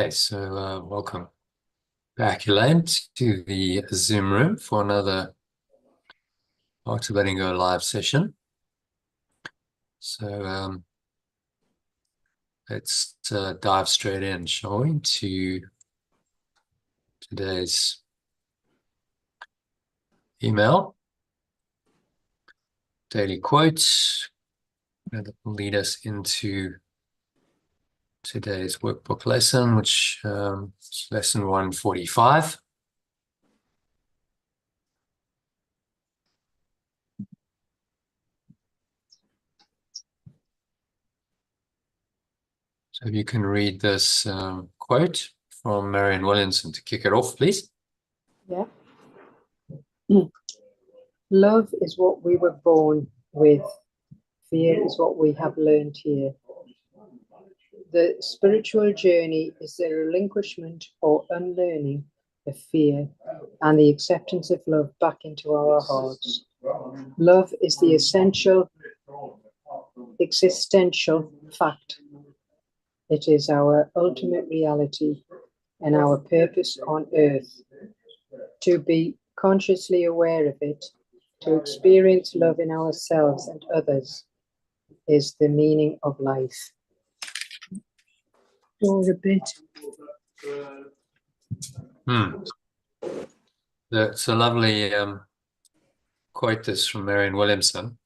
Okay, so welcome back, Elaine, to the Zoom room for another Activating Go live session. So let's dive straight in, shall we, to today's email, daily quotes, that will lead us into today's workbook lesson, which is lesson 145. So if you can read this quote from Marianne Williamson to kick it off, please. Yeah. Love is what we were born with. Fear is what we have learned here. The spiritual journey is the relinquishment or unlearning of fear and the acceptance of love back into our hearts. Love is the essential, existential fact. It is our ultimate reality and our purpose on earth. To be consciously aware of it, to experience love in ourselves and others, is the meaning of life. Or a bit. It's a lovely quote, this from Marianne Williamson.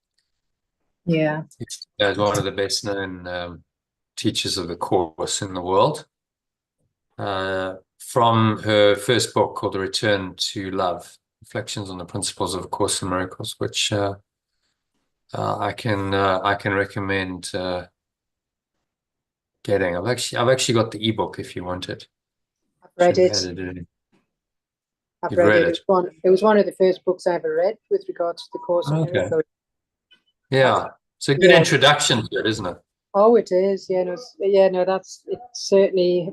Yeah. She's one of the best known teachers of the Course in the world. From her first book called The Return to Love, Reflections on the Principles of A Course in Miracles, which I can recommend getting. I've actually got the ebook if you want it. I've read it. I've read it. It was one of the first books I ever read with regards to the Course in Miracles. Yeah, it's a good introduction to it, isn't it? Oh, it is. It certainly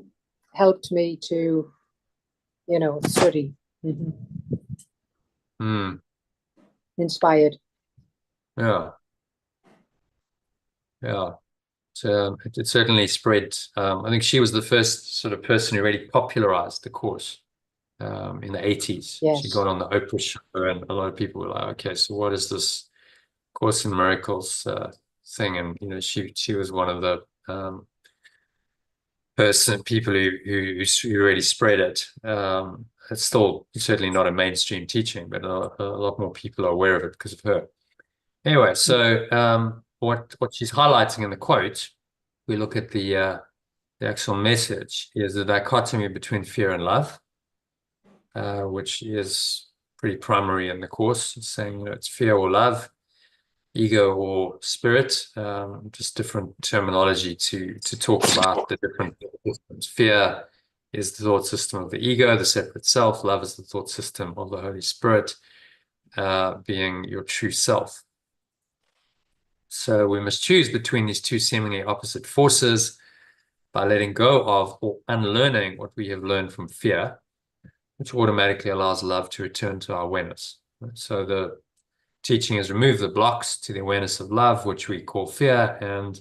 helped me to, study. Inspired. Yeah. So it certainly spread. I think she was the first sort of person who really popularized the Course in the 80s. Yes. She got on the Oprah show, and a lot of people were like, okay, so what is this Course in Miracles thing? And she was one of the people who really spread it. It's still certainly not a mainstream teaching, but a lot more people are aware of it because of her. Anyway, so what she's highlighting in the quote, we look at the actual message, is the dichotomy between fear and love, which is pretty primary in the Course. It's saying it's fear or love, ego or spirit, just different terminology to talk about the different systems. Fear is the thought system of the ego, the separate self. Love is the thought system of the Holy Spirit, being your true self. So we must choose between these two seemingly opposite forces by letting go of or unlearning what we have learned from fear, which automatically allows love to return to our awareness. So the teaching is remove the blocks to the awareness of love, which we call fear, and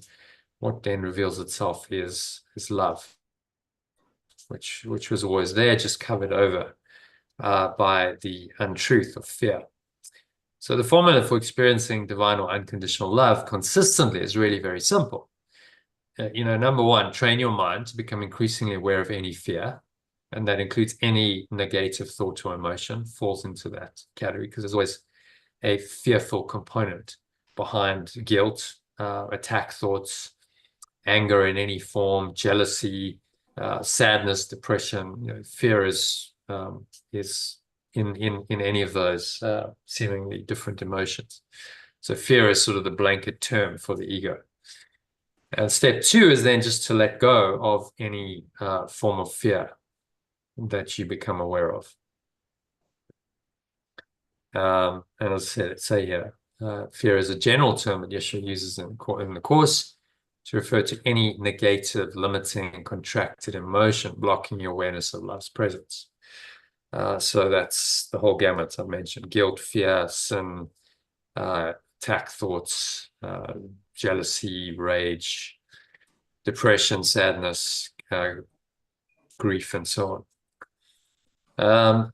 what then reveals itself is love, which was always there, just covered over by the untruth of fear. So the formula for experiencing divine or unconditional love consistently is really very simple. Number one, train your mind to become increasingly aware of any fear. And that includes any negative thought or emotion falls into that category, because there's always a fearful component behind guilt, attack thoughts, anger in any form, jealousy, sadness, depression. Fear is in any of those seemingly different emotions. So fear is sort of the blanket term for the ego. And step two is then just to let go of any form of fear that you become aware of. And as I say here, fear is a general term that Yeshua uses in the Course to refer to any negative, limiting, contracted emotion blocking your awareness of love's presence. So that's the whole gamut I've mentioned: guilt, fear, sin, attack thoughts, jealousy, rage, depression, sadness, grief, and so on.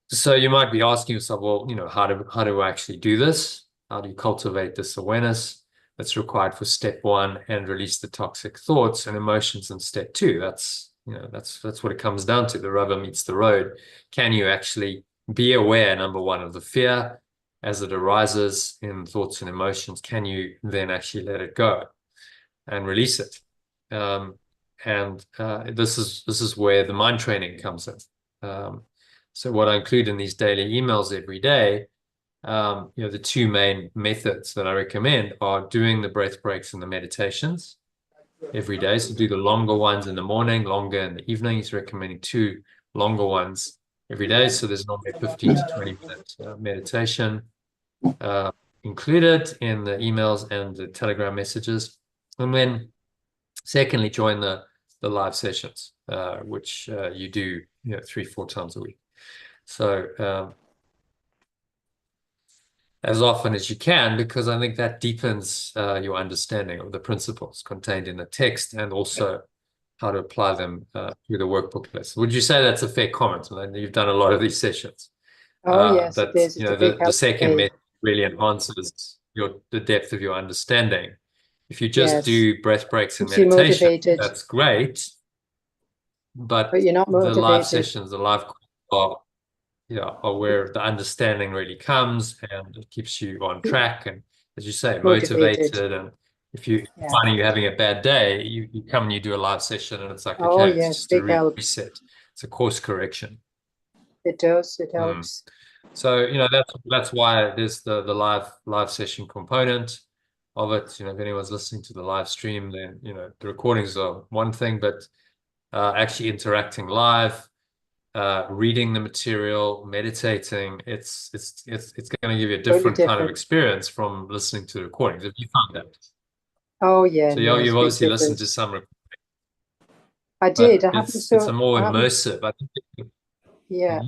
So you might be asking yourself, well, how do I actually do this? How do you cultivate this awareness that's required for step 1 and release the toxic thoughts and emotions in step 2? That's what it comes down to. The rubber meets the road. Can you actually be aware, number 1, of the fear as it arises in thoughts and emotions? Can you then actually let it go and release it? This is where the mind training comes in. So what I include in these daily emails every day, the 2 main methods that I recommend are doing the breath breaks and the meditations every day. So do the longer ones in the morning, longer in the evening. He's recommending 2 longer ones every day. So there's normally a 15 to 20-minute meditation included in the emails and the Telegram messages. And then secondly, join the live sessions, which you do 3-4 times a week. So as often as you can, because I think that deepens your understanding of the principles contained in the text and also how to apply them through the workbook list. Would you say that's a fair comment? You've done a lot of these sessions. Oh, yes, but it is. the second method really enhances the depth of your understanding. If you just do breath breaks and meditation, that's great. But you're not motivated. The live sessions, the live calls are where the understanding really comes, and it keeps you on track and, as you say, motivated. And if you're finding you're having a bad day, you come and you do a live session, and it's like, okay, it's just a reset. It's a course correction. It does. It helps. So that's why there's the live session component of it. If anyone's listening to the live stream, then the recordings are one thing, but actually interacting live, reading the material, meditating, it's going to give you a different kind of experience from listening to the recordings. Have you found that? Oh yeah. So you've obviously listened to some recordings. I did. It's a more immersive, I think. Yeah.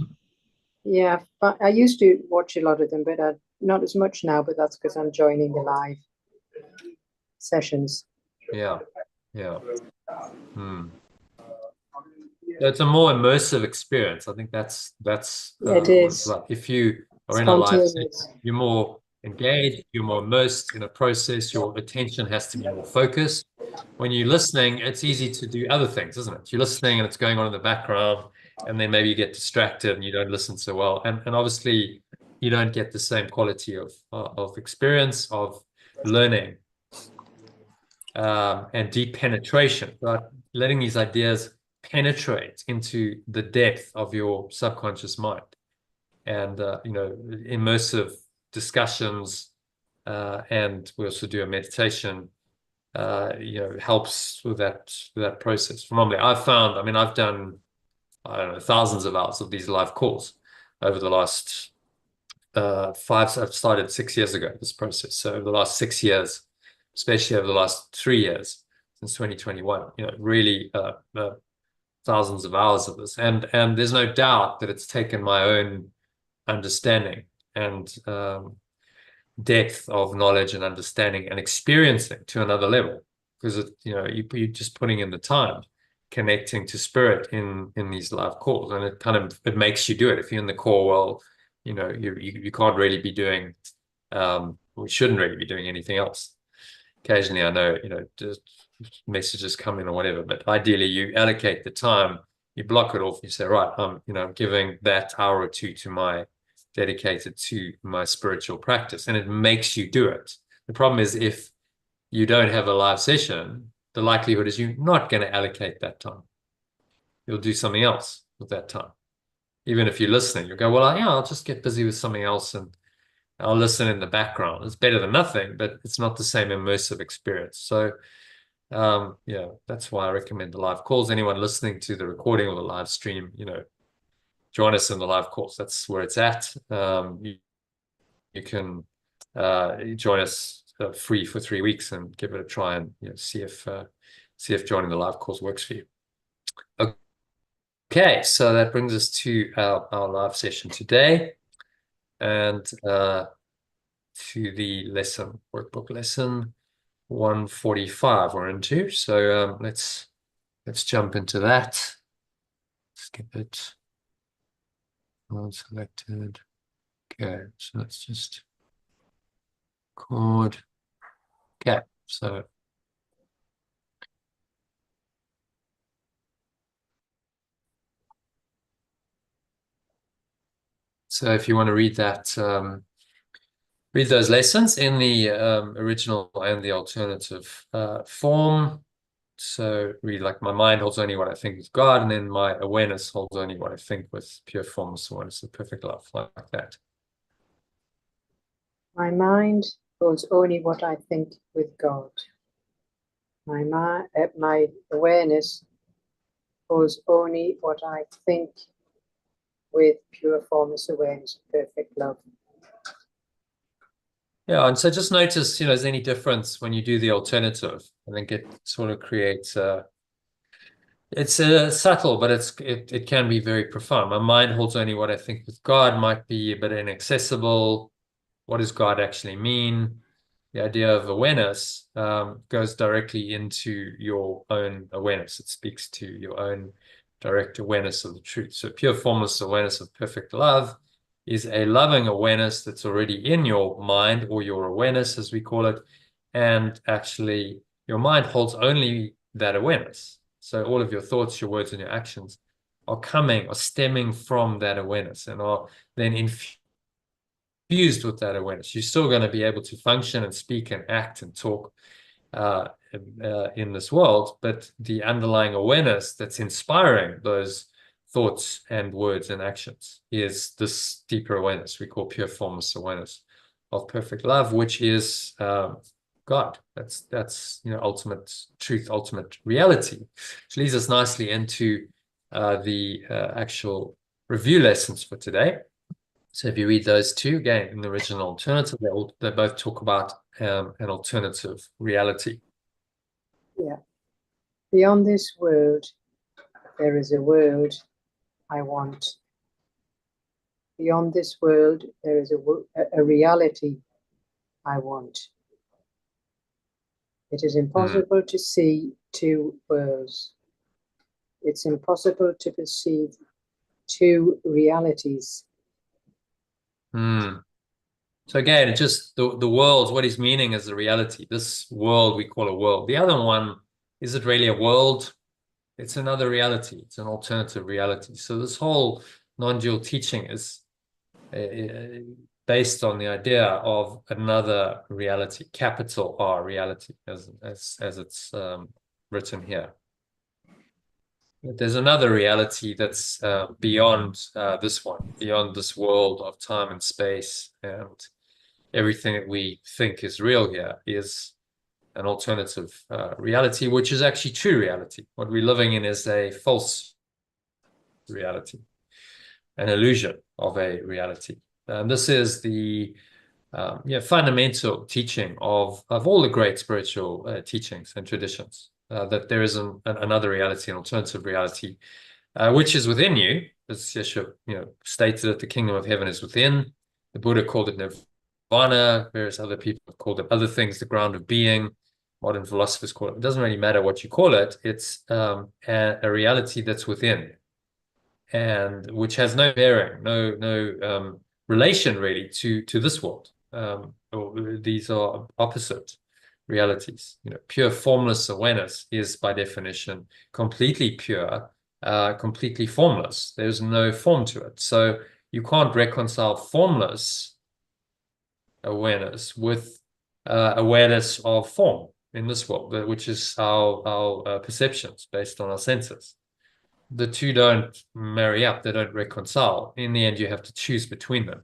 Yeah, but I used to watch a lot of them, but not as much now, but that's because I'm joining the live sessions. Yeah. It's a more immersive experience. I think that's it is. If you are in a live session, you're more engaged, you're more immersed in a process, your attention has to be more focused. When you're listening, it's easy to do other things, isn't it? You're listening and it's going on in the background, and then maybe you get distracted and you don't listen so well. And obviously you don't get the same quality of experience, of learning, and deep penetration, right? Letting these ideas penetrate into the depth of your subconscious mind. And immersive discussions, and we also do a meditation, helps with that process. Normally I've done, I don't know, thousands of hours of these live calls over the last 5. I've started 6 years ago, this process. So over the last 6 years, especially over the last 3 years, since 2021, really thousands of hours of this. And there's no doubt that it's taken my own understanding and depth of knowledge and understanding and experiencing to another level, because you're just putting in the time, connecting to spirit in these live calls, and it makes you do it. If you're in the call, well, you can't really be doing, we shouldn't really be doing anything else. Occasionally, I know, just messages come in or whatever, but ideally you allocate the time, you block it off, you say, right, I'm giving that hour or 2 dedicated to my spiritual practice, and it makes you do it. The problem is, if you don't have a live session, the likelihood is you're not going to allocate that time. You'll do something else with that time. Even if you're listening, you'll go, well, I'll just get busy with something else and I'll listen in the background. It's better than nothing, but it's not the same immersive experience. So that's why I recommend the live calls. Anyone listening to the recording or the live stream, join us in the live calls. That's where it's at. You can join us free for 3 weeks and give it a try, and see if joining the live course works for you. Okay, so that brings us to our live session today, and to the workbook lesson 145 we're into. So let's jump into that. skip it. Not selected. Okay, so let's just record. Okay, so if you want to read that, read those lessons in the original and the alternative form. So read like, my mind holds only what I think is God, and then my awareness holds only what I think with pure formless awareness of perfect love, like that. My mind holds only what I think with God. My awareness holds only what I think with pure formless awareness of perfect love. Yeah, and so just notice, is there any difference when you do the alternative? I think it sort of creates it's subtle, but it can be very profound. My mind holds only what I think with God might be a bit inaccessible. What does God actually mean? The idea of awareness goes directly into your own awareness. It speaks to your own direct awareness of the truth. So pure formless awareness of perfect love is a loving awareness that's already in your mind, or your awareness, as we call it. And actually, your mind holds only that awareness. So all of your thoughts, your words, and your actions are stemming from that awareness, and are then infused with that awareness. You're still going to be able to function and speak and act and talk in this world, but the underlying awareness that's inspiring those thoughts and words and actions is this deeper awareness we call pure formless awareness of perfect love, which is God. That's ultimate truth, ultimate reality, which leads us nicely into the actual review lessons for today. So if you read those two again in the original alternative, they both talk about an alternative reality. Yeah. Beyond this world, there is a world I want. Beyond this world, there is a reality I want. It is impossible to see two worlds. It's impossible to perceive two realities. So again, it's just the world, what he's meaning is the reality. This world we call a world. The other one, is it really a world? It's another reality. It's an alternative reality. So this whole non-dual teaching is based on the idea of another reality, capital R reality, as it's written here. There's another reality that's beyond this one, beyond this world of time and space, and everything that we think is real here is an alternative reality, which is actually true reality. What we're living in is a false reality, an illusion of a reality. And this is the fundamental teaching of all the great spiritual teachings and traditions, that there is another reality, an alternative reality, which is within you. As Yeshua stated that the kingdom of heaven is within. The Buddha called it nirvana. Various other people have called it other things, the ground of being. Modern philosophers call it. It doesn't really matter what you call it. It's a reality that's within, and which has no bearing, no relation really to this world. These are opposite realities. Pure formless awareness is by definition completely pure, completely formless. There's no form to it. So you can't reconcile formless awareness with awareness of form in this world, which is our perceptions based on our senses. The two don't marry up, they don't reconcile. In the end, you have to choose between them.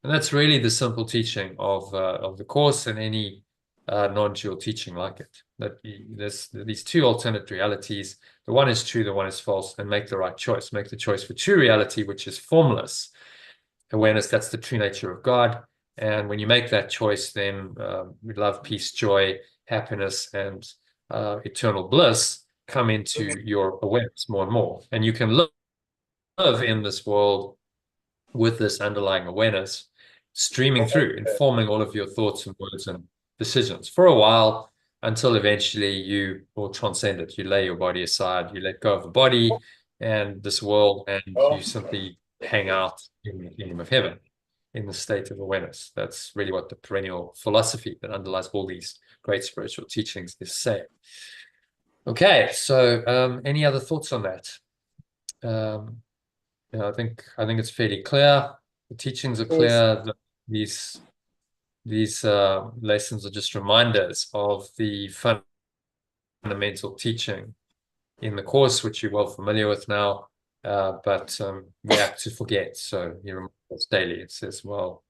And that's really the simple teaching of the Course, and any non-dual teaching like it. That there's these two alternate realities. The one is true, the one is false, and make the right choice. Make the choice for true reality, which is formless awareness. That's the true nature of God. And when you make that choice, then love, peace, joy, happiness, and eternal bliss come into your awareness more and more. And you can live in this world with this underlying awareness streaming through, informing all of your thoughts and words and decisions for a while, until eventually you will transcend it. You lay your body aside, you let go of the body, and this world, and you simply hang out in the kingdom of heaven in the state of awareness. That's really what the perennial philosophy that underlies all these great spiritual teachings is saying. Okay, so any other thoughts on that? I think it's fairly clear. The teachings are clear. These lessons are just reminders of the fundamental teaching in the course, which you're well familiar with now. But we have to forget. So he reminds us daily. It says, well,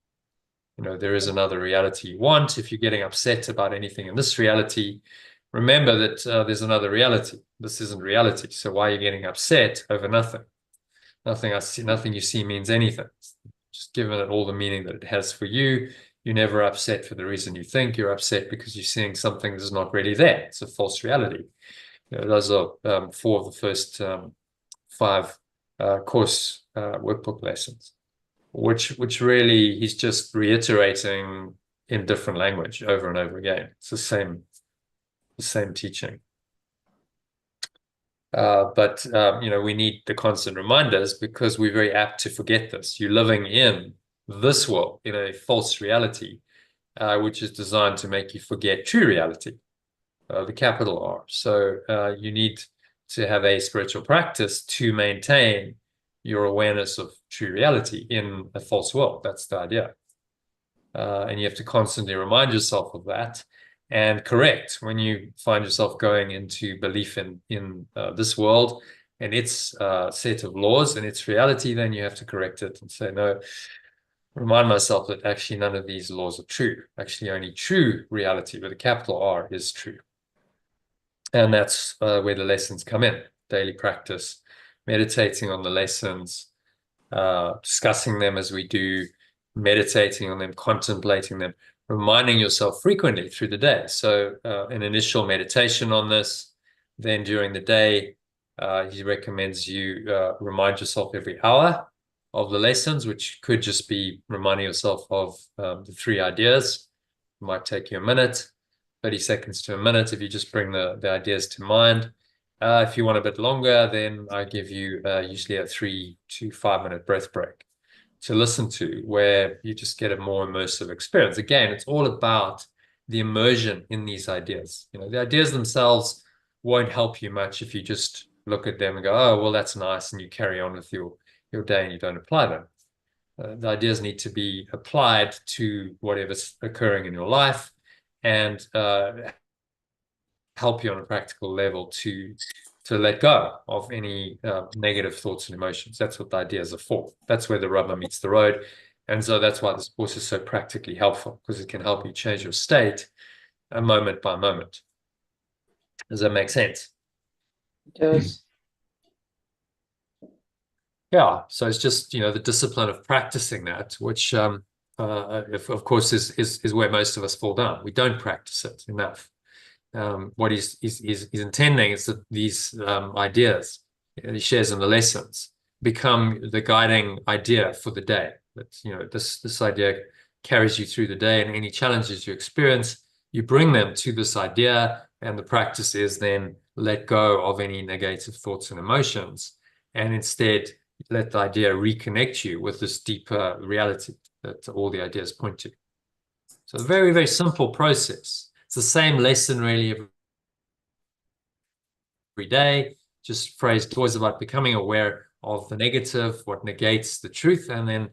there is another reality you want. If you're getting upset about anything in this reality, remember that there's another reality. This isn't reality. So why are you getting upset over nothing? Nothing you see means anything. Just given it all the meaning that it has for you. You're never upset for the reason you think. You're upset because you're seeing something that's not really there. It's a false reality. Those are 4 of the first 5 course workbook lessons, which really he's just reiterating in different language over and over again. It's the same teaching. But we need the constant reminders because we're very apt to forget this. You're living in this world, in a false reality, which is designed to make you forget true reality, the capital R. So you need to have a spiritual practice to maintain your awareness of true reality in a false world. That's the idea. And you have to constantly remind yourself of that and correct when you find yourself going into belief in this world and its set of laws and its reality. Then you have to correct it and say, no, remind myself that actually none of these laws are true. Actually, only true reality with a capital R is true. And that's where the lessons come in. Daily practice, meditating on the lessons, discussing them as we do, meditating on them, contemplating them, reminding yourself frequently through the day. So an initial meditation on this, then during the day, he recommends you remind yourself every hour of the lessons, which could just be reminding yourself of the 3 ideas. It might take you a minute, 30 seconds to a minute if you just bring the ideas to mind. If you want a bit longer, then I give you usually a 3 to 5 minute breath break to listen to, where you just get a more immersive experience. Again, it's all about the immersion in these ideas. The ideas themselves won't help you much if you just look at them and go, oh, well, that's nice, and you carry on with your day and you don't apply them. The ideas need to be applied to whatever's occurring in your life and help you on a practical level to let go of any negative thoughts and emotions. That's what the ideas are for. That's where the rubber meets the road. And so that's why this course is so practically helpful, because it can help you change your state moment by moment. Does that make sense? It does. Yeah, so it's just, the discipline of practicing that, which of course is where most of us fall down. We don't practice it enough. What he's intending is that these ideas he shares in the lessons become the guiding idea for the day. That this idea carries you through the day, and any challenges you experience, you bring them to this idea, and the practice is then let go of any negative thoughts and emotions, and instead let the idea reconnect you with this deeper reality that all the ideas point to. So a very, very simple process. It's the same lesson really every day, just phrased always about becoming aware of the negative, what negates the truth, and then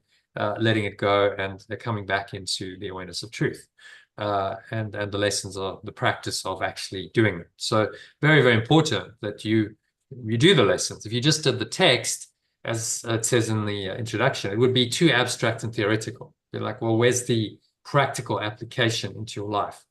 letting it go and coming back into the awareness of truth. And the lessons are the practice of actually doing it. So very, very important that you do the lessons. If you just did the text, as it says in the introduction, it would be too abstract and theoretical. You're like, well, where's the practical application into your life?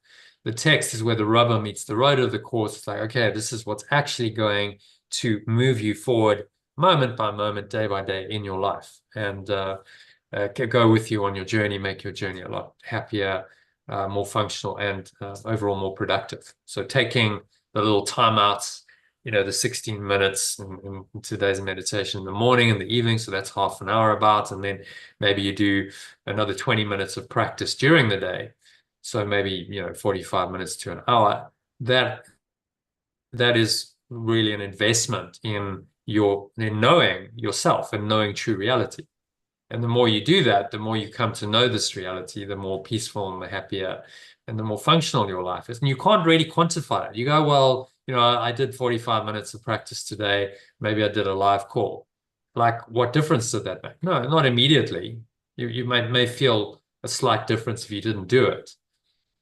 The text is where the rubber meets the road of the course. It's like, okay, this is what's actually going to move you forward moment by moment, day by day in your life, and go with you on your journey, make your journey a lot happier, more functional, and overall more productive. So taking the little timeouts, the 16 minutes in today's meditation in the morning and the evening, so that's half an hour about, and then maybe you do another 20 minutes of practice during the day. So maybe 45 minutes to an hour. That is really an investment in then knowing yourself and knowing true reality. And the more you do that, the more you come to know this reality, the more peaceful and the happier and the more functional your life is. And you can't really quantify it. You go, well, I did 45 minutes of practice today. Maybe I did a live call. Like, what difference did that make? No, not immediately. You may feel a slight difference if you didn't do it,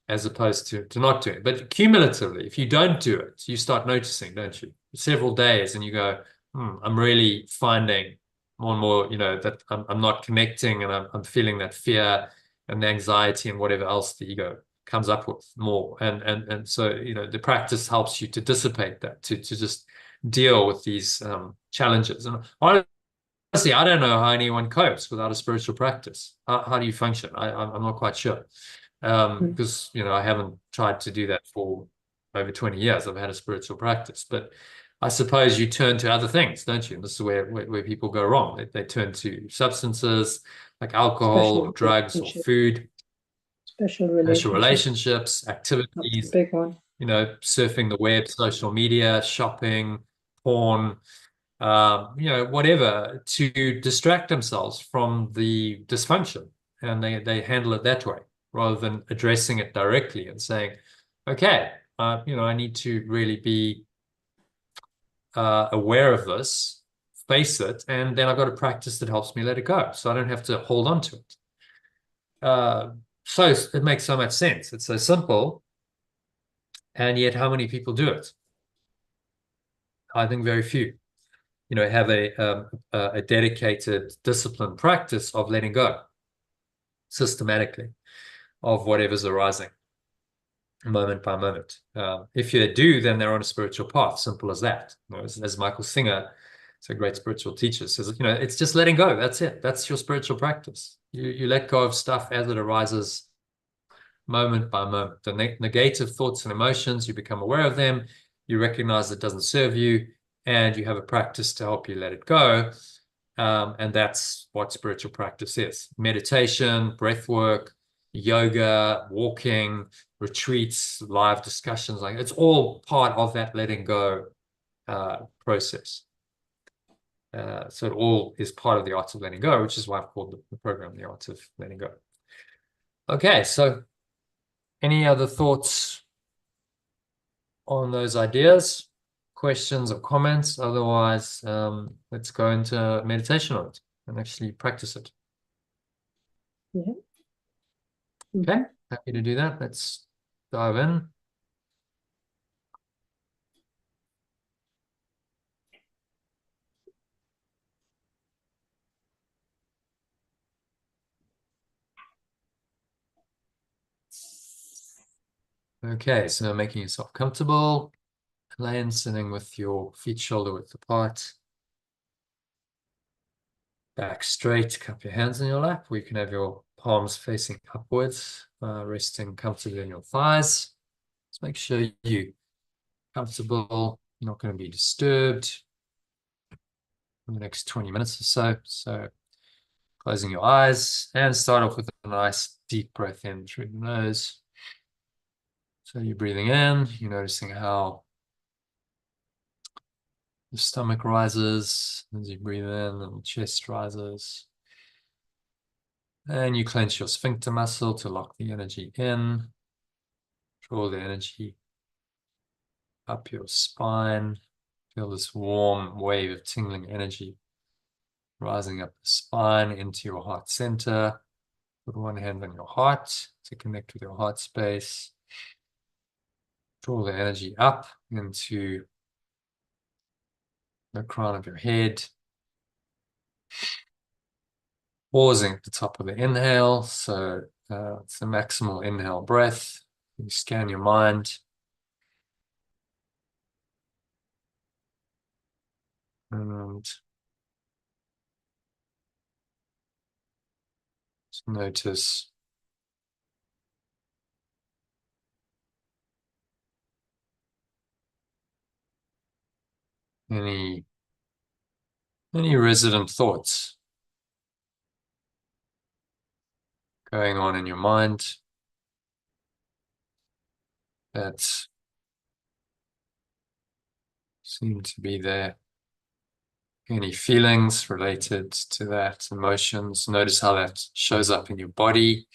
as opposed to not doing it. But cumulatively, if you don't do it, you start noticing, don't you? Several days, and you go, I'm really finding more and more, that I'm not connecting, and I'm feeling that fear and the anxiety and whatever else the ego comes up with more. And so, the practice helps you to dissipate that, to just deal with these challenges. And honestly, I don't know how anyone copes without a spiritual practice. How do you function? I'm not quite sure. Because, I haven't tried to do that for over 20 years. I've had a spiritual practice, but I suppose you turn to other things, don't you? And this is where people go wrong. They turn to substances like alcohol or drugs or food, special relationships, activities, that's a big one. Surfing the web, social media, shopping, porn, whatever, to distract themselves from the dysfunction. And they handle it that way rather than addressing it directly and saying, okay, I need to really be aware of this, face it, and then I've got a practice that helps me let it go, so I don't have to hold on to it. So it makes so much sense. It's so simple, and yet how many people do it? I think very few. Have a dedicated, disciplined practice of letting go systematically of whatever's arising, moment by moment. If you do, then they're on a spiritual path. Simple as that. As Michael Singer, it's a great spiritual teacher, says, it's just letting go. That's it. That's your spiritual practice. You let go of stuff as it arises, moment by moment. The negative thoughts and emotions, you become aware of them. You recognize it doesn't serve you, and you have a practice to help you let it go. And that's what spiritual practice is. Meditation, breath work, yoga, walking, retreats, live discussions, like it's all part of that letting go process. So it all is part of the art of letting go, which is why I've called the program the art of letting go. Okay, so any other thoughts on those ideas, questions or comments? Otherwise, let's go into meditation on it and actually practice it. Yeah. Okay, happy to do that. Let's dive in. Okay, so making yourself comfortable, laying, sitting with your feet shoulder width apart, back straight, cup your hands in your lap, or you can have your palms facing upwards, resting comfortably on your thighs. Just make sure you're comfortable, you're not going to be disturbed in the next 20 minutes or so. So closing your eyes and start off with a nice deep breath in through the nose. So you're breathing in, you're noticing how the stomach rises as you breathe in and the chest rises. And you clench your sphincter muscle to lock the energy in. Draw the energy up your spine. Feel this warm wave of tingling energy rising up the spine into your heart center. Put one hand on your heart to connect with your heart space. Draw the energy up into the crown of your head. Pausing at the top of the inhale. So it's the maximal inhale breath. You scan your mind. And just notice any resident thoughts going on in your mind that seem to be there. any feelings related to that, emotions. Notice how that shows up in your body.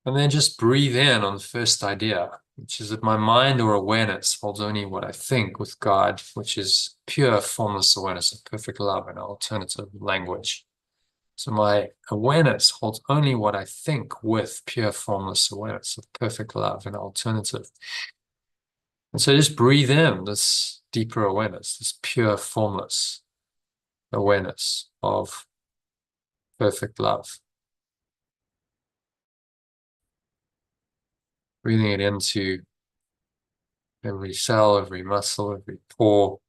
And then just breathe in on the first idea, which is that my mind or awareness holds only what I think with God, which is pure formless awareness of perfect love and alternative language. So my awareness holds only what I think with pure formless awareness of perfect love and alternative. And so just breathe in this deeper awareness, this pure formless awareness of perfect love. Breathing it into every cell, every muscle, every pore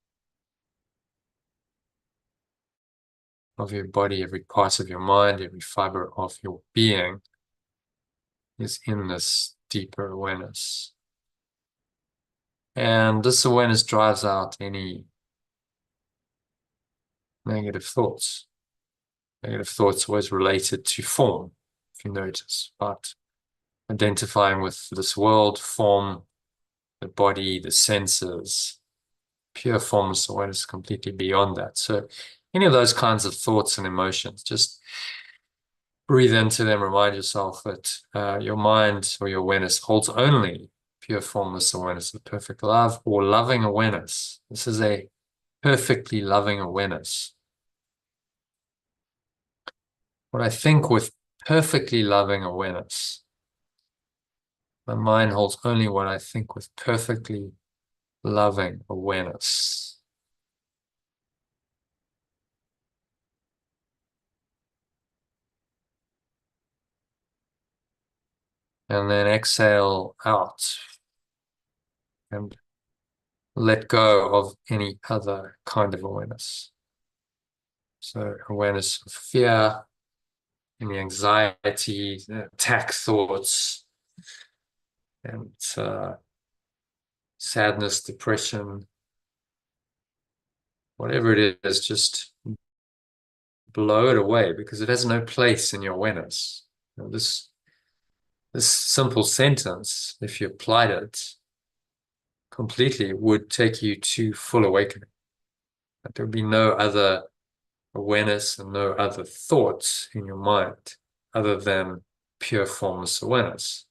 of your body, every part of your mind, every fiber of your being is in this deeper awareness. And this awareness drives out any negative thoughts. Negative thoughts always related to form, if you notice, but identifying with this world, form, the body, the senses, pure formless awareness completely beyond that. So any of those kinds of thoughts and emotions, just breathe into them, remind yourself that your mind or your awareness holds only pure formless awareness of perfect love or loving awareness. This is a perfectly loving awareness. What I think with perfectly loving awareness, my mind holds only what I think with perfectly loving awareness. And then exhale out and let go of any other kind of awareness. So awareness of fear, any anxiety, attack thoughts, and sadness, depression, whatever it is, just blow it away because it has no place in your awareness. You know, this simple sentence, if you applied it completely, would take you to full awakening. But there would be no other awareness and no other thoughts in your mind other than pure formless awareness.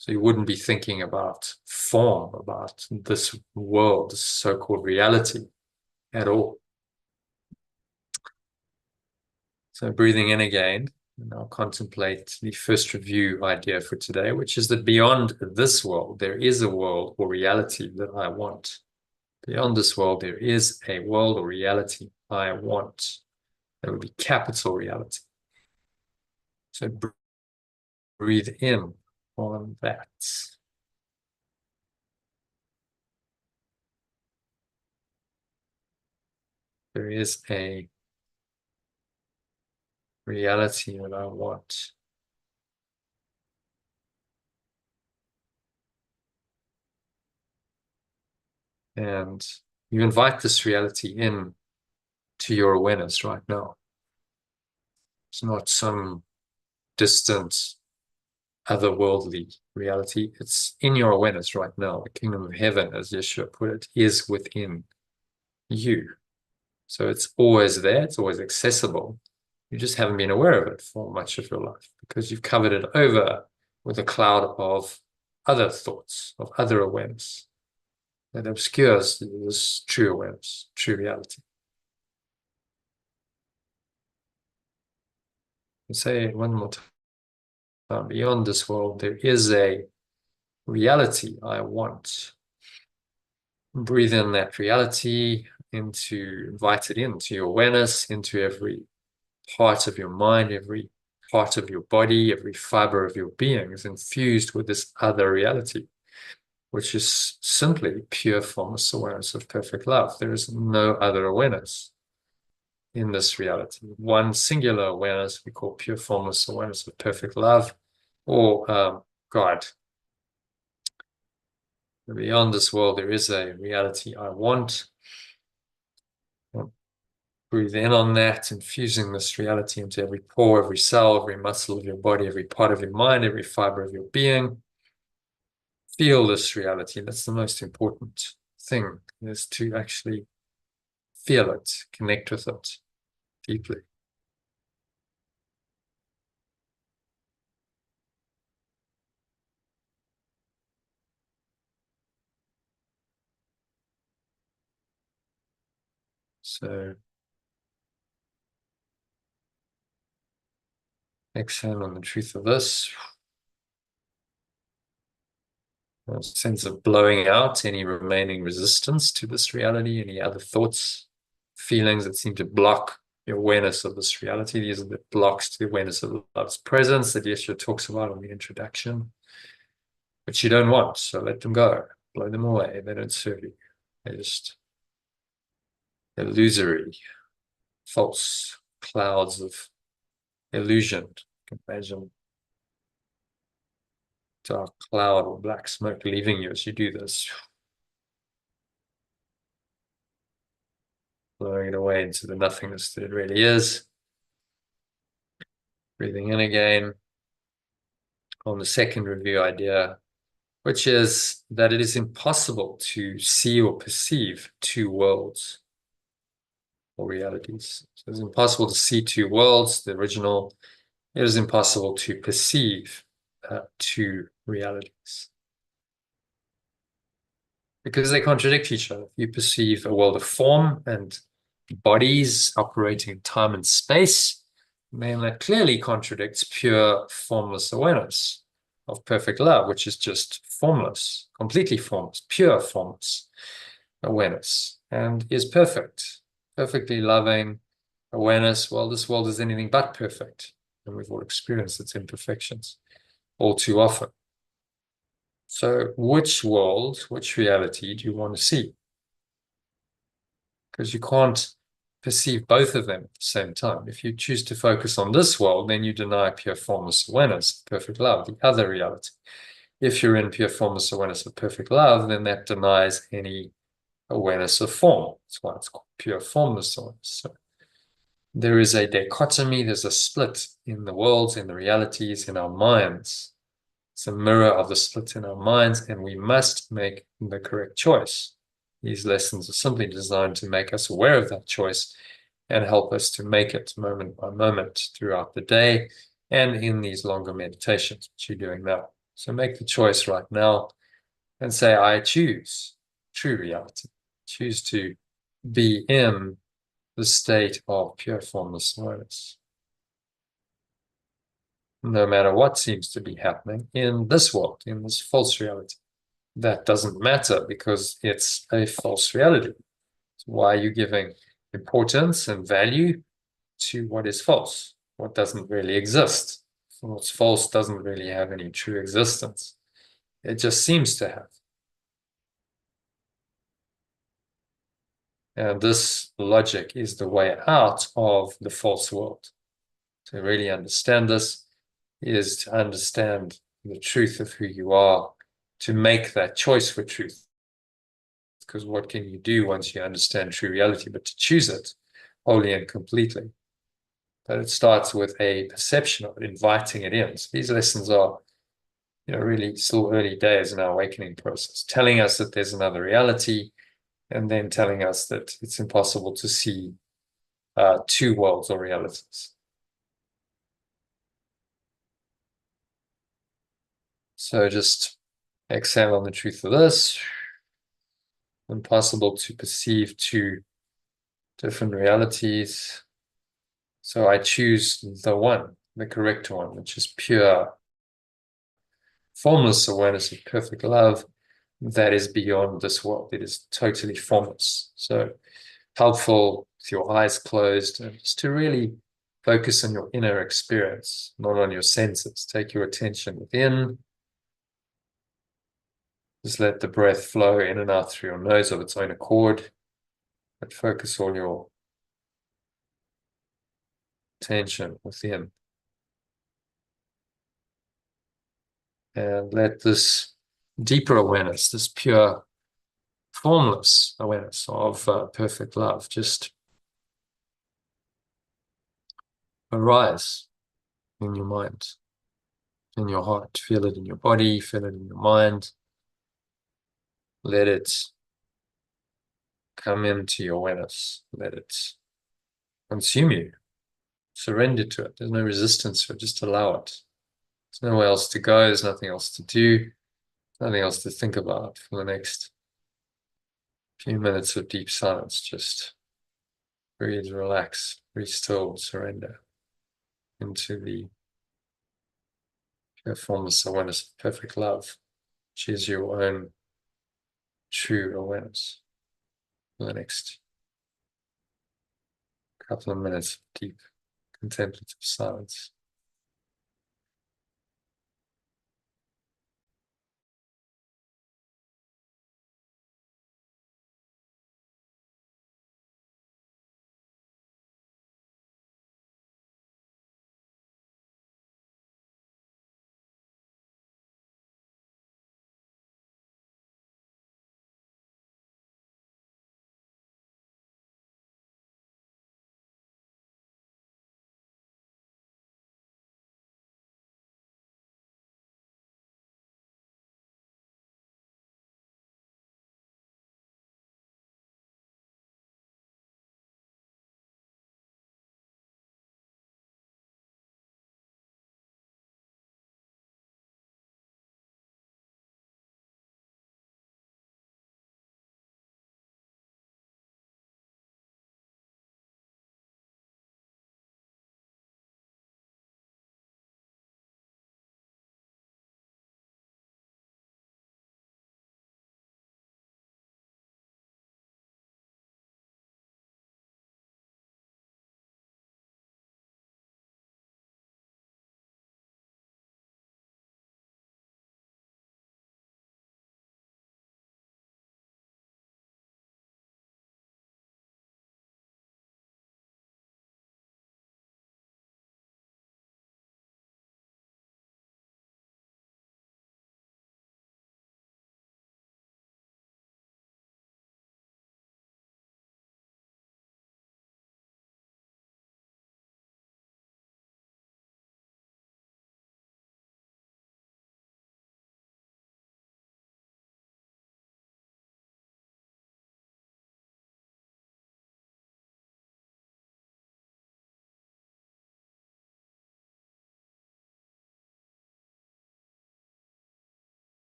So you wouldn't be thinking about form, about this world, this so-called reality at all. So breathing in again, and I'll contemplate the first review idea for today, which is that beyond this world, there is a world or reality that I want. Beyond this world, there is a world or reality I want. That would be capital reality. So breathe in on that. There is a reality that I want. And you invite this reality in to your awareness right now. It's not some distant, otherworldly reality. It's in your awareness right now. The kingdom of heaven, as Yeshua put it, is within you. So it's always there. It's always accessible. You just haven't been aware of it for much of your life because you've covered it over with a cloud of other thoughts, of other awareness that obscures this true awareness, true reality. I'll say it one more time. Beyond this world, there is a reality I want. Breathe in that reality invite it into your awareness, into every part of your mind, every part of your body, every fiber of your being is infused with this other reality, which is simply pure formless awareness of perfect love. There is no other awareness in this reality. One singular awareness we call pure formless awareness of perfect love, or God. Beyond this world, there is a reality I want. Breathe in on that, infusing this reality into every pore, every cell, every muscle of your body, every part of your mind, every fiber of your being. Feel this reality. That's the most important thing, is to actually feel it, connect with it deeply. So exhale on the truth of this. A sense of blowing out any remaining resistance to this reality, any other thoughts, feelings that seem to block your awareness of this reality. These are the blocks to the awareness of love's presence that Yeshua talks about in the introduction, which you don't want. So let them go, blow them away. They don't serve you. They're just illusory, false clouds of illusion. You can imagine dark cloud or black smoke leaving you as you do this, blowing it away into the nothingness that it really is. Breathing in again on the second review idea, which is that it is impossible to see or perceive two worlds or realities. So it's impossible to see two worlds, the original. It is impossible to perceive two realities because they contradict each other. You perceive a world of form and bodies operating in time and space, then that clearly contradicts pure formless awareness of perfect love, which is just formless, completely formless, pure formless awareness, and is perfect, perfectly loving awareness. Well, this world is anything but perfect, and we've all experienced its imperfections all too often. So which world, which reality do you want to see? Because you can't perceive both of them at the same time. If you choose to focus on this world, then you deny pure formless awareness, perfect love, the other reality. If you're in pure formless awareness of perfect love, then that denies any awareness of form. That's why it's called pure formless awareness. So there is a dichotomy, there's a split in the worlds, in the realities, in our minds. It's a mirror of the split in our minds, and we must make the correct choice. These lessons are simply designed to make us aware of that choice and help us to make it moment by moment throughout the day and in these longer meditations, which you're doing now. So make the choice right now and say, I choose true reality. Choose to be in the state of pure formless awareness, no matter what seems to be happening in this world, in this false reality. That doesn't matter because it's a false reality. So why are you giving importance and value to what is false, what doesn't really exist? What's false doesn't really have any true existence. It just seems to have. And this logic is the way out of the false world. To really understand this is to understand the truth of who you are, to make that choice for truth. Because what can you do once you understand true reality but to choose it wholly and completely? But it starts with a perception of it, inviting it in. So these lessons are, really still early days in our awakening process, telling us that there's another reality, and then telling us that it's impossible to see two worlds or realities. So just exhale on the truth of this. Impossible to perceive two different realities. So I choose the one, the correct one, which is pure, formless awareness of perfect love that is beyond this world. It is totally formless. So helpful with your eyes closed and just to really focus on your inner experience, not on your senses. Take your attention within. Just let the breath flow in and out through your nose of its own accord. But focus all your attention within. And let this deeper awareness, this pure, formless awareness of perfect love just arise in your mind, in your heart. Feel it in your body, feel it in your mind. Let it come into your awareness. Let it consume you. Surrender to it. There's no resistance to it. Just allow it. There's nowhere else to go. There's nothing else to do. Nothing else to think about for the next few minutes of deep silence. Just breathe, relax, be still, surrender into the pure formless awareness of perfect love, which is your own true awareness for the next couple of minutes of deep contemplative silence.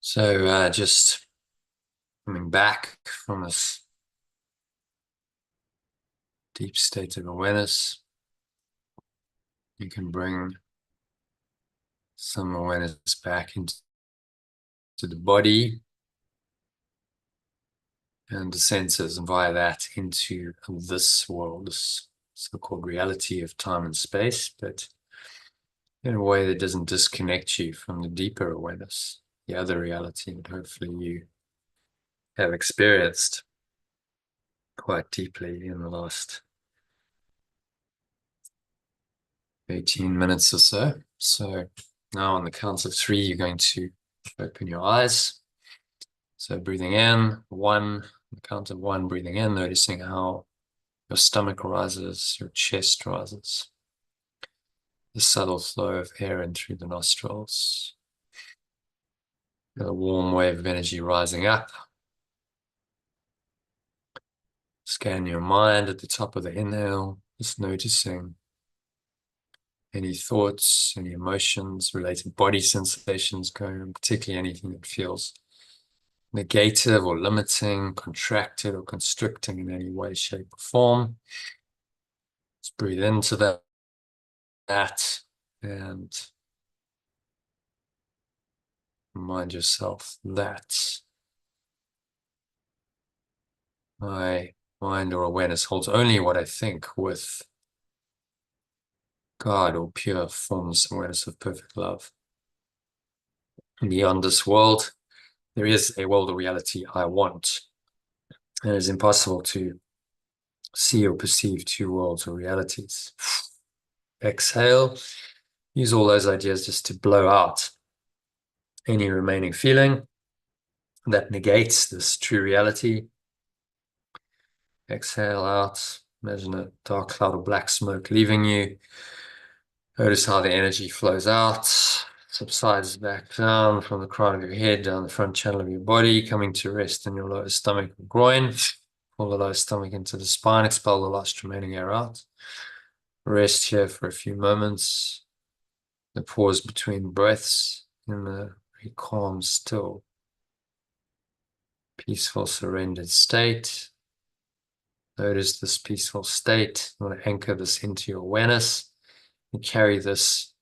So just coming back from this deep state of awareness, you can bring some awareness back into the body and the senses, and via that into this world, this so-called reality of time and space, but in a way that doesn't disconnect you from the deeper awareness, the other reality that hopefully you have experienced quite deeply in the last 18 minutes or so. So now on the count of 3, you're going to open your eyes. So breathing in, 1, on the count of 1, breathing in, noticing how your stomach rises, your chest rises. The subtle flow of air in through the nostrils. A warm wave of energy rising up. Scan your mind at the top of the inhale, just noticing any thoughts, any emotions, related body sensations going on, particularly anything that feels negative or limiting, contracted or constricting in any way, shape, or form. Just breathe into that and remind yourself that my mind or awareness holds only what I think with God or pure formless awareness of perfect love. And beyond this world, there is a world of reality I want. And it is impossible to see or perceive two worlds or realities. Exhale. Use all those ideas just to blow out any remaining feeling that negates this true reality. Exhale out. Imagine a dark cloud of black smoke leaving you. Notice how the energy flows out, subsides back down from the crown of your head, down the front channel of your body, coming to rest in your lower stomach and groin. Pull the lower stomach into the spine, expel the last remaining air out. Rest here for a few moments. The pause between breaths in the very calm, still, peaceful, surrendered state. Notice this peaceful state. You want to anchor this into your awareness and carry this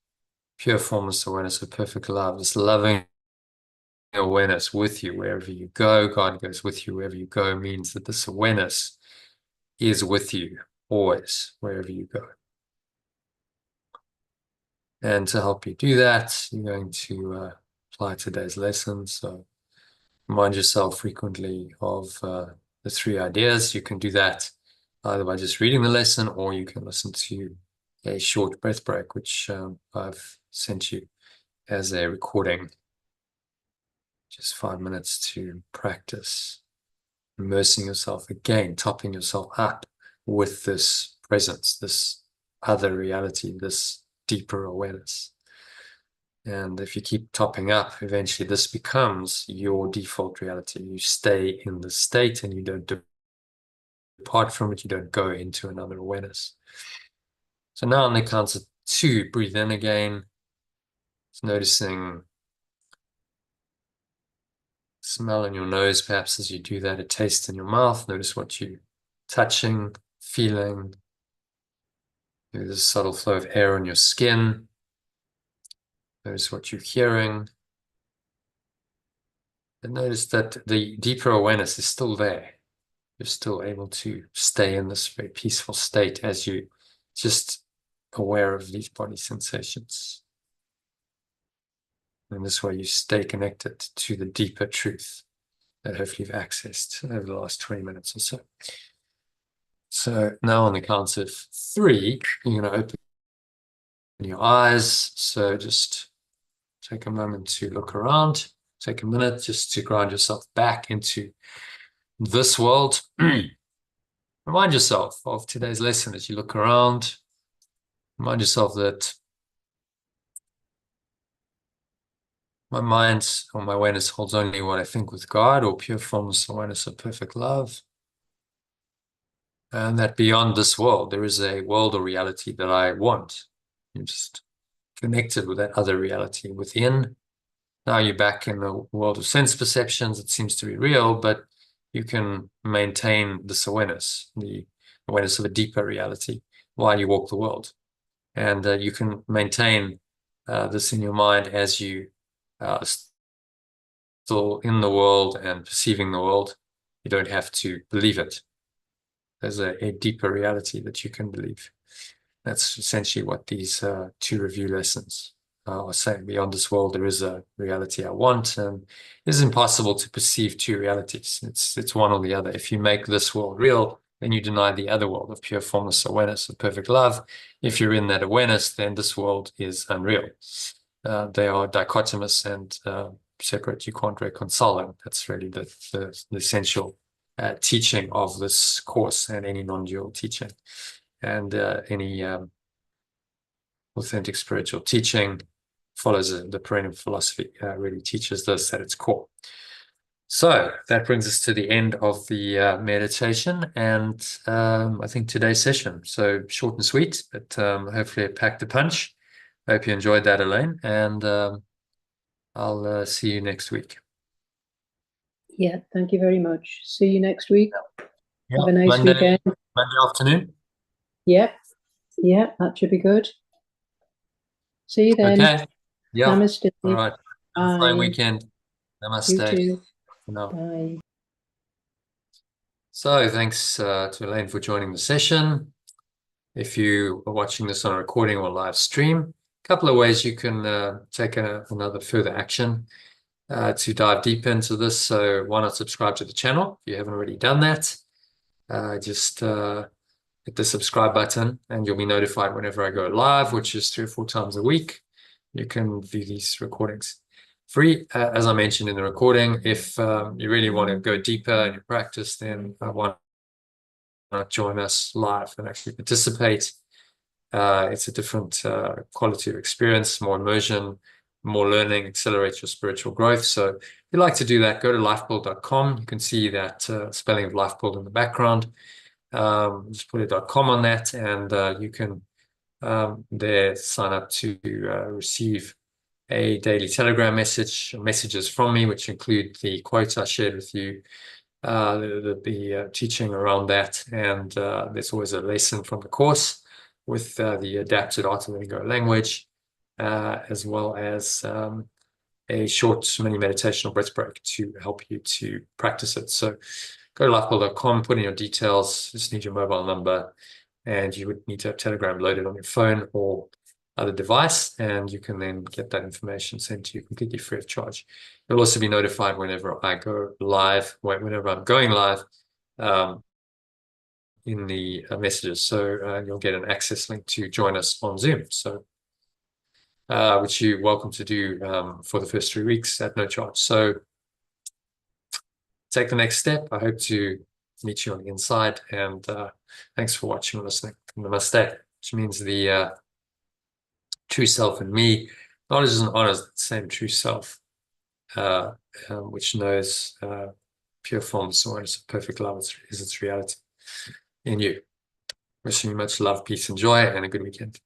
pure formless awareness of perfect love, this loving awareness with you wherever you go. God goes with you wherever you go, means that this awareness is with you always, wherever you go. And to help you do that, you're going to apply today's lesson. So remind yourself frequently of the 3 ideas. You can do that either by just reading the lesson, or you can listen to a short breath break, which I've sent you as a recording. Just 5 minutes to practice immersing yourself again, topping yourself up with this presence, this other reality, this deeper awareness. And if you keep topping up, eventually this becomes your default reality. You stay in the state and you don't depart from it. You don't go into another awareness. So now on the count of 2, breathe in again. Just noticing smell in your nose, perhaps as you do that, a taste in your mouth. Notice what you're touching, feeling. Maybe there's a subtle flow of air on your skin. Notice what you're hearing. And notice that the deeper awareness is still there. You're still able to stay in this very peaceful state as you just aware of these body sensations. And this way you stay connected to the deeper truth that hopefully you've accessed over the last 20 minutes or so. So now on the count of 3, you're going to open your eyes. So just take a moment to look around. Take a minute just to ground yourself back into this world. Remind yourself of today's lesson as you look around. Remind yourself that my mind or my awareness holds only what I think with God or pure formless awareness of perfect love. And that beyond this world, there is a world or reality that I want. I'm just connected with that other reality within. Now you're back in the world of sense perceptions. It seems to be real, but you can maintain this awareness, the awareness of a deeper reality while you walk the world. And you can maintain this in your mind as you still in the world and perceiving the world. You don't have to believe it. There's a deeper reality that you can believe. That's essentially what these 2 review lessons are saying. Beyond this world, there is a reality I want, and it is impossible to perceive 2 realities. It's one or the other. If you make this world real, then you deny the other world of pure formless awareness of perfect love. If you're in that awareness, then this world is unreal. They are dichotomous and separate. You can't reconcile them. That's really the essential teaching of this course and any non-dual teaching. And any authentic spiritual teaching follows the perennial philosophy, really teaches this at its core. So that brings us to the end of the meditation and I think today's session. So short and sweet, but hopefully it packed a punch. I hope you enjoyed that, Elaine, and I'll see you next week. Yeah, thank you very much. See you next week. Yeah. Have a nice weekend. Monday afternoon. Yeah, that should be good. See you then. Okay. Yeah. Namaste. All right. Have a fine Bye. weekend. You Namaste. too. No. Bye. So thanks to Elaine for joining the session. If you are watching this on a recording or live stream, a couple of ways you can take another further action to dive deep into this. So why not subscribe to the channel if you haven't already done that? Just hit the subscribe button and you'll be notified whenever I go live, which is 3 or 4 times a week. You can view these recordings free. As I mentioned in the recording, if you really want to go deeper in your practice, then why not join us live and actually participate. It's a different quality of experience, more immersion, more learning, accelerates your spiritual growth. So if you'd like to do that, go to lifebuild.com. You can see that spelling of lifebuild in the background. Just put a .com on that, and you can there sign up to receive a daily Telegram messages from me, which include the quotes I shared with you, the teaching around that, and there's always a lesson from the course with the adapted Art of Letting Go language, as well as a short mini meditation or breath break to help you to practice it. So go to lifebuild.com, put in your details, just need your mobile number, and you would need to have Telegram loaded on your phone or other device, and you can then get that information sent to you completely free of charge. You'll also be notified whenever I go live, whenever I'm going live in the messages. So you'll get an access link to join us on Zoom. So which you're welcome to do for the first 3 weeks at no charge. So take the next step. I hope to meet you on the inside, and thanks for watching and listening. Namaste, which means the true self in me, knowledge and honor is the same true self, which knows pure form, so it's perfect love is its reality in you. Wishing you much love, peace, and joy, and a good weekend.